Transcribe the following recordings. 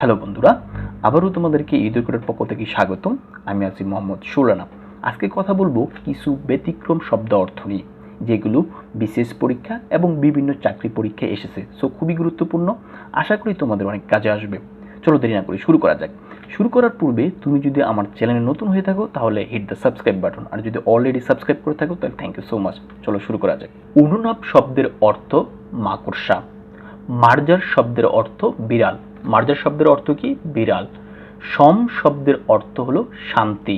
Hello বন্ধুরা, আবারও তোমাদেরকে এডুকেটের পক্ষ থেকে স্বাগতম। আমি আছি মোহাম্মদ সুরানা। আজকে কথা বলবো কিছু ব্যতিক্রম শব্দ অর্থ নিয়ে, যেগুলো বিশেষ পরীক্ষা এবং বিভিন্ন চাকরি পরীক্ষায় এসেছে। সো খুবই গুরুত্বপূর্ণ, আশা করি তোমাদের অনেক কাজে আসবে। চলো দেরি না করে শুরু করা যাক। শুরু করার পূর্বে তুমি যদি আমার চ্যানেলে নতুন হয়ে থাকো তাহলে হিট দ্য সাবস্ক্রাইব বাটন, আর যদি অলরেডি সাবস্ক্রাইব করে থাকো তাহলে থ্যাংক ইউ সো মাচ। চলো শুরু করা যাক। অনুনাপ শব্দের অর্থ মাকড়সা। মার্জার শব্দের অর্থ বিড়াল। মার্জার শব্দের অর্থ কি? বিড়াল। সম শব্দের অর্থ হলো শান্তি।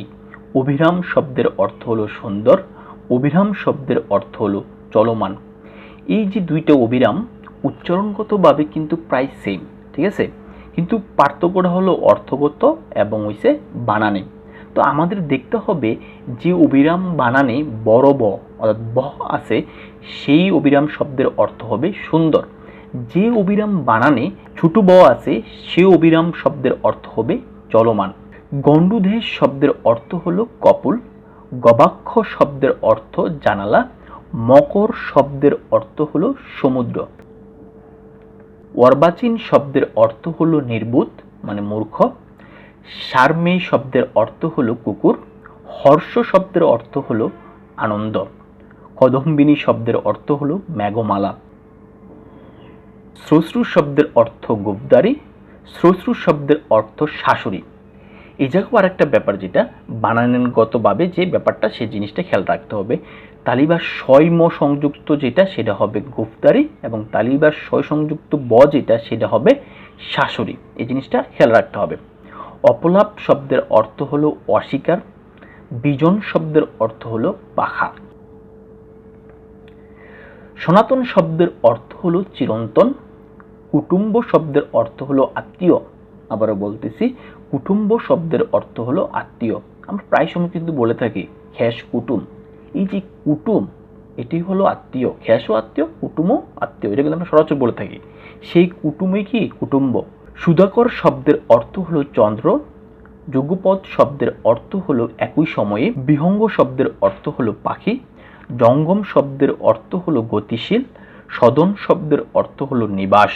অভিরাম শব্দের অর্থ হলো সুন্দর। অভিরাম শব্দের অর্থ হলো চলমান। এই যে দুইটা অভিরাম উচ্চারণগতভাবে কিন্তু প্রায় সেম, ঠিক আছে, কিন্তু পার্থক্যটা হলো অর্থগত এবং হইছে বানানে। তো আমাদের দেখতে হবে যে অভিরাম বানানে বড় ব অর্থাৎ ব আছে, সেই অভিরাম শব্দের অর্থ হবে সুন্দর। যে অবিরাম বানানে ছোট ব আছে, সে অবিরাম শব্দের অর্থ হবে চলমান। গণ্ডুদেশ শব্দের অর্থ হলো কপোল। গবাক্ষ শব্দের অর্থ জানালা। মকর শব্দের অর্থ হলো সমুদ্র। অর্বাচীন শব্দের অর্থ হলো নির্বোধ মানে মূর্খ। সারমেয় শব্দের অর্থ হলো কুকুর। হর্ষ শব্দের অর্থ হলো আনন্দ। কদম্বিনী শব্দের অর্থ হলো মেঘমালা। শ্মশ্রু শব্দের অর্থ গোপদারি। শ্মশ্রু শব্দের অর্থ শাশুড়ি। এই জায়গায় আর একটা ব্যাপার, যেটা বানানগতভাবে যে ব্যাপারটা, সেই জিনিসটা খেয়াল রাখতে হবে। তালিবা শয় ম সংযুক্ত যেটা, সেটা হবে গোপদারি, এবং তালিবা শয় সংযুক্ত ব যেটা, সেটা হবে শাশুড়ি। এই জিনিসটা খেয়াল রাখতে হবে। অপলাপ শব্দের অর্থ হলো অস্বীকার। বিজন শব্দের অর্থ হলো পাখা। সনাতন শব্দের অর্থ হলো চিরন্তন। কুটুম্ব শব্দের অর্থ হলো আত্মীয়। আবারও বলতেছি, কুটুম্ব শব্দের অর্থ হলো আত্মীয়। আমরা প্রায় সময় কিন্তু বলে থাকি খ্যাস কুটুম। এই যে কুটুম, এটি হলো আত্মীয়। খ্যাসও আত্মীয়, কুটুমও আত্মীয়, এটা কিন্তু আমরা সরাসরি বলে থাকি। সেই কুটুমই কি কুটুম্ব। সুধাকর শব্দের অর্থ হলো চন্দ্র। যুগপদ শব্দের অর্থ হলো একই সময়ে। বিহঙ্গ শব্দের অর্থ হলো পাখি। জঙ্গম শব্দের অর্থ হলো গতিশীল। সদন শব্দের অর্থ হলো নিবাস।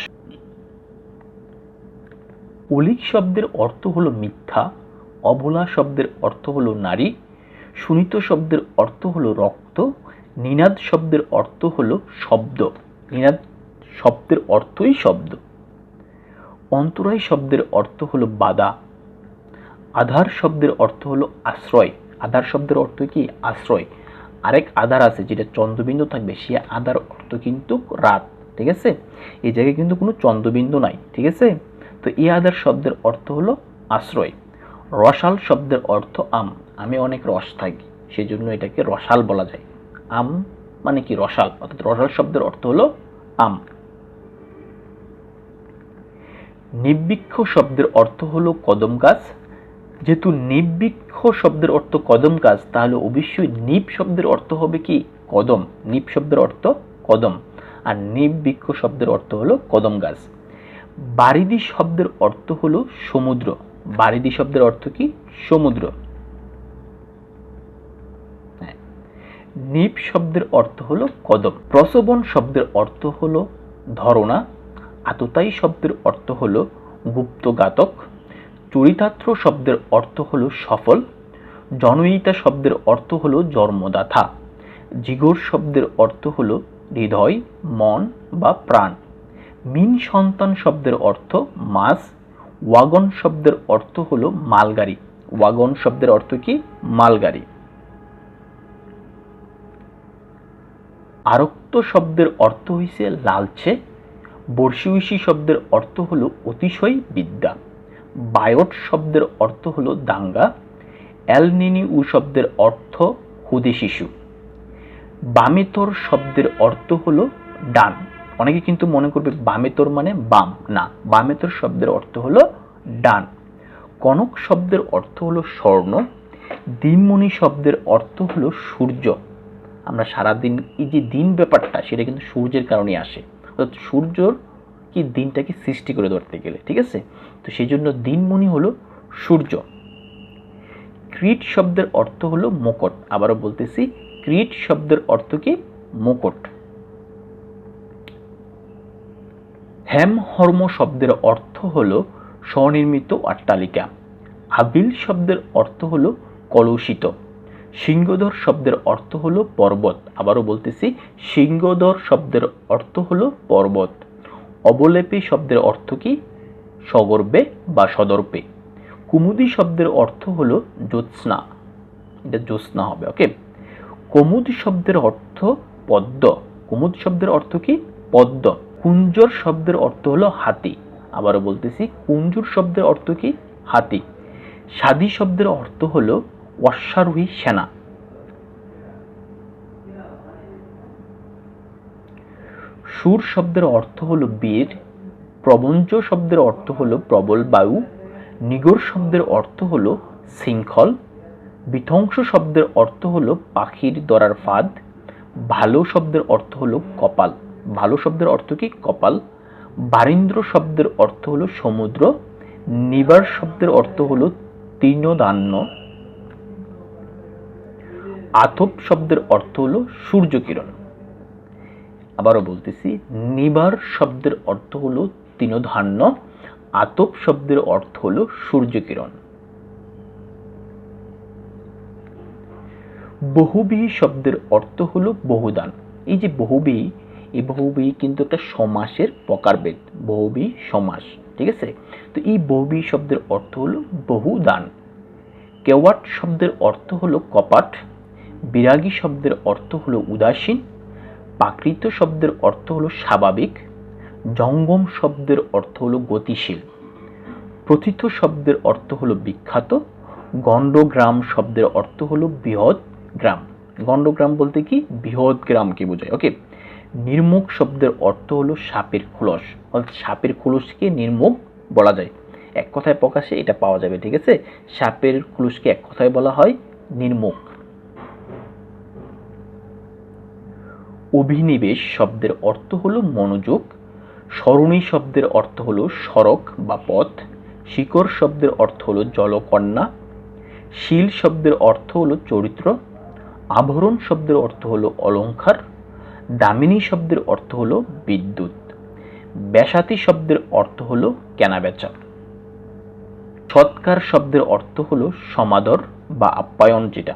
অলিক শব্দের অর্থ হলো মিথ্যা। অবলা শব্দের অর্থ হলো নারী। সুনীত শব্দের অর্থ হলো রক্ত। নিনাদ শব্দের অর্থ হলো শব্দ। নিনাদ শব্দের অর্থই শব্দ। অন্তরায় শব্দের অর্থ হলো বাধা। আধার শব্দের অর্থ হলো আশ্রয়। আধার শব্দের অর্থ কি? আশ্রয়। আরেক আধার আছে যেটা চন্দ্রবিন্দু থাকবে, সে আধার অর্থ কিন্তু রাত, ঠিক আছে। এই জায়গায় কিন্তু কোনো চন্দ্রবিন্দু নাই, ঠিক আছে। তো এই আধার শব্দের অর্থ হলো আশ্রয়। রসাল শব্দের অর্থ আম। আমি অনেক রস থাকি, সেজন্য এটাকে রসাল বলা যায়। আম মানে কি? রসাল। অর্থাৎ রসাল শব্দের অর্থ হলো আম। নিবৃক্ষ শব্দের অর্থ হলো কদম গাছ। যেহেতু নিবৃক্ষ শব্দের অর্থ কদম গাছ, তাহলে অবশ্যই নিব শব্দের অর্থ হবে কি? কদম। নিব শব্দের অর্থ কদম, আর নিবৃক্ষ শব্দের অর্থ হলো কদম গাছ। বারিধি শব্দের অর্থ হলো সমুদ্র। বারিধি শব্দের অর্থ কি? সমুদ্র। নিব শব্দের অর্থ হলো কদম। প্রসবন শব্দের অর্থ হলো ধরনা। আততায়ী শব্দের অর্থ হলো গুপ্তঘাতক। চরিতার্থ শব্দের অর্থ হলো সফল। জনয়িতা শব্দের অর্থ হলো জন্মদাতা। জিগর শব্দের অর্থ হলো হৃদয়, মন বা প্রাণ। মিন সন্তান শব্দের অর্থ মাছ। ওয়াগন শব্দের অর্থ হলো মালগাড়ি। ওয়াগন শব্দের অর্থ কি? মালগাড়ি। আরক্ত শব্দের অর্থ হইছে লালচে। বর্ষিউষী শব্দের অর্থ হলো অতিশয় বিদ্যা। বায়ট শব্দের অর্থ হলো দাঙ্গা। এলনিনিউ শব্দের অর্থ হুদে শিশু। বামেতর শব্দের অর্থ হলো ডান। অনেকে কিন্তু মনে করবে বামেতর মানে বাম, না, বামেতর শব্দের অর্থ হলো ডান। কনক শব্দের অর্থ হলো স্বর্ণ। দিনমণি শব্দের অর্থ হলো সূর্য। আমরা সারাদিন এই যে দিন ব্যাপারটা, সেটা কিন্তু সূর্যের কারণে আসে। অর্থাৎ সূর্যর কি দিনটাকে সৃষ্টি করে ধরতে গেলে, ঠিক আছে। তো সেই জন্য দিনমণি হলো সূর্য। ক্রীট শব্দের অর্থ হলো মুকুট। আবারও বলতেছি, ক্রীট শব্দের অর্থ কি? মুকুট। হেমহর্ম শব্দের অর্থ হলো স্বনির্মিত অট্টালিকা। আবিল শব্দের অর্থ হলো কলুষিত। সিংহধর শব্দের অর্থ হলো পর্বত। আবারও বলতেছি, সিংহধর শব্দের অর্থ হলো পর্বত। অবলেপী শব্দের অর্থ কি? সগর্বে বা সদর্পে। কুমুদি শব্দের অর্থ হলো জ্যোৎস্না, এটা জ্যোৎস্না হবে। ওকে। কুমুদ শব্দের অর্থ পদ্ম। কুমুদ শব্দের অর্থ কি? পদ্ম। কুঞ্জর শব্দের অর্থ হলো হাতি। আবারও বলতেছি, কুঞ্জুর শব্দের অর্থ কি? হাতি। সাদি শব্দের অর্থ হলো অশ্বারোহী সেনা। সুর শব্দের অর্থ হলো বীর। প্রবঞ্চ শব্দের অর্থ হলো প্রবল বায়ু। নিগর শব্দের অর্থ হলো শৃঙ্খল। বিধ্বংস শব্দের অর্থ হলো পাখির দরার ফাঁদ। ভালো শব্দের অর্থ হলো কপাল। ভালো শব্দের অর্থ কি? কপাল। বারীন্দ্র শব্দের অর্থ হলো সমুদ্র। নিবার শব্দের অর্থ হলো তৃণধান্য। আতপ শব্দের অর্থ হলো সূর্যকিরণ। আবারও বলতেছি, নিবার শব্দের অর্থ হলো তৃণধান্য। আতপ শব্দের অর্থ হলো সূর্যকিরণ। বহুব্রীহি শব্দের অর্থ হলো বহুদান। এই যে বহুব্রীহি, এই বহুব্রীহি কিন্তু একটা সমাসের প্রকারভেদ। বহুব্রীহি সমাস, ঠিক আছে। তো এই বহুব্রীহি শব্দের অর্থ হলো বহুদান। কেওয়াট শব্দের অর্থ হলো কপাট। বিরাগী শব্দের অর্থ হলো উদাসীন। প্রাকৃত শব্দের অর্থ হলো স্বাভাবিক। জঙ্গম শব্দের অর্থ হলো গতিশীল। প্রথিত শব্দের অর্থ হলো বিখ্যাত। গণ্ডগ্রাম শব্দের অর্থ হলো বৃহৎ গ্রাম। গণ্ডগ্রাম বলতে কি? বৃহৎ গ্রামকে বোঝায়। ওকে। নির্মুখ শব্দের অর্থ হলো সাপের খোলস। অর্থাৎ সাপের খোলসকে নির্মুখ বলা যায়। এক কথায় প্রকাশে এটা পাওয়া যাবে, ঠিক আছে। সাপের খোলসকে এক কথায় বলা হয় নির্মুখ। অভিনিবেশ শব্দের অর্থ হলো মনোযোগ। সরণী শব্দের অর্থ হলো সড়ক বা পথ। শিকড় শব্দের অর্থ হলো জলকন্যা। শীল শব্দের অর্থ হলো চরিত্র। আভরণ শব্দের অর্থ হলো অলংকার। দামিনী শব্দের অর্থ হলো বিদ্যুৎ। ব্যাসাতি শব্দের অর্থ হলো কেনাবেচা। সৎকার শব্দের অর্থ হলো সমাদর বা আপ্যায়ন যেটা।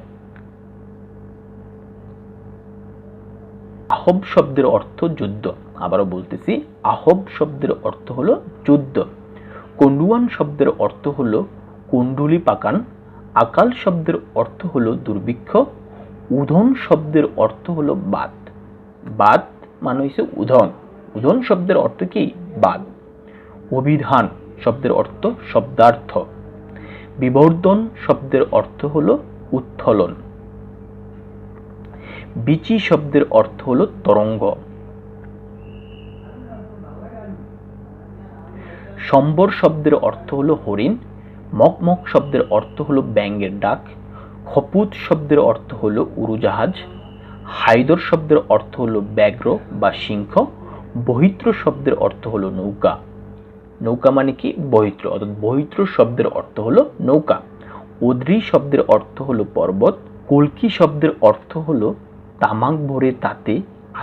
আহব শব্দের অর্থ যুদ্ধ। আবারও বলতেছি, আহব শব্দের অর্থ হলো যুদ্ধ। কন্ডুয়ান শব্দের অর্থ হলো কুণ্ডুলি পাকান। আকাল শব্দের অর্থ হলো দুর্ভিক্ষ। উধন শব্দের অর্থ হলো বাদ। বাদ মানে হচ্ছে উধন। উধন শব্দের অর্থ কি? বাদ। অভিধান শব্দের অর্থ শব্দার্থ। বিবর্ধন শব্দের অর্থ হলো উত্তোলন। বিচি শব্দের অর্থ হলো তরঙ্গ। সম্বর শব্দের অর্থ হলো হরিণ। মকমক শব্দের অর্থ হলো ব্যাঙের ডাক। খপুত শব্দের অর্থ হলো উড়োজাহাজ। হায়দর শব্দের অর্থ হলো ব্যাঘ্র বা সিংহ। বহিত্র শব্দের অর্থ হলো নৌকা। নৌকা মানে কি? বহিত্র। অর্থাৎ বহিত্র শব্দের অর্থ হলো নৌকা। অদ্রি শব্দের অর্থ হলো পর্বত। কলকি শব্দের অর্থ হলো তামাক ভরে তাতে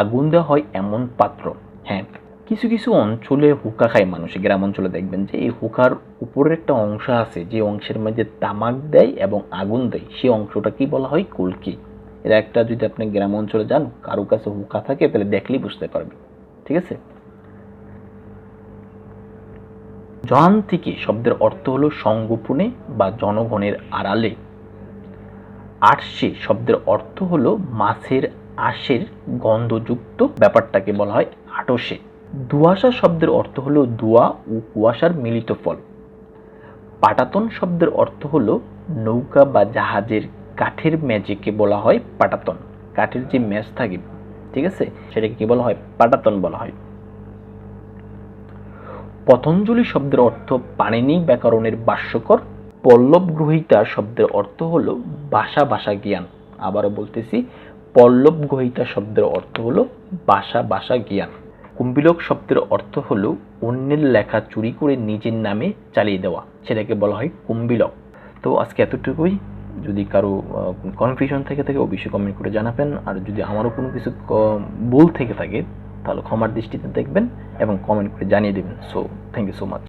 আগুন দেওয়া হয় এমন পাত্র। হ্যাঁ, কিছু কিছু অঞ্চলে হুক্কা খায় মানুষ। গ্রাম অঞ্চলে দেখবেন যে এই হুকার উপরের একটা অংশ আছে, যে অংশের মধ্যে তামাক দেয় এবং আগুন দেয়, সেই অংশটাকে বলা হয় কলকি। এর একটা যদি আপনি গ্রাম অঞ্চলে যান, কারো কাছে হুক্কা থাকে, তাহলে দেখলেই বুঝতে পারবেন, ঠিক আছে। জনান্তিকে শব্দের অর্থ হলো সংগোপনে বা জনগণের আড়ালে। আটশে শব্দের অর্থ হলো মাছের আঁশের গন্ধযুক্ত ব্যাপারটাকে বলা হয় আটশে। দুয়াশা শব্দের অর্থ হলো দুয়া ও কুয়াশার মিলিত ফল। পাটাতন শব্দের অর্থ হলো নৌকা বা জাহাজের কাঠের মেঝেকে বলা হয় পাটাতন। কাঠের যে মেঝ থাকে, ঠিক আছে, সেটাকে কি বলা হয়? পাটাতন বলা হয়। পতঞ্জলি শব্দের অর্থ পাণিনি ব্যাকরণের ভাষ্যকর। পল্লব গ্রহীতা শব্দের অর্থ হলো ভাষা ভাষা জ্ঞান। আবারও বলতেছি, পল্লব গ্রহীতা শব্দের অর্থ হলো ভাষা ভাষা জ্ঞান। কুম্ভিলক শব্দের অর্থ হলো অন্যের লেখা চুরি করে নিজের নামে চালিয়ে দেওয়া, সেটাকে বলা হয় কুম্ভিলক। তো আজকে এতটুকুই। যদি কারো কনফিউশন থেকে থাকে অবশ্যই কমেন্ট করে জানাবেন। আর যদি আমারও কোনো কিছু ভুল থেকে থাকে তাহলে ক্ষমার দৃষ্টিতে দেখবেন এবং কমেন্ট করে জানিয়ে দেবেন। So thank you so much.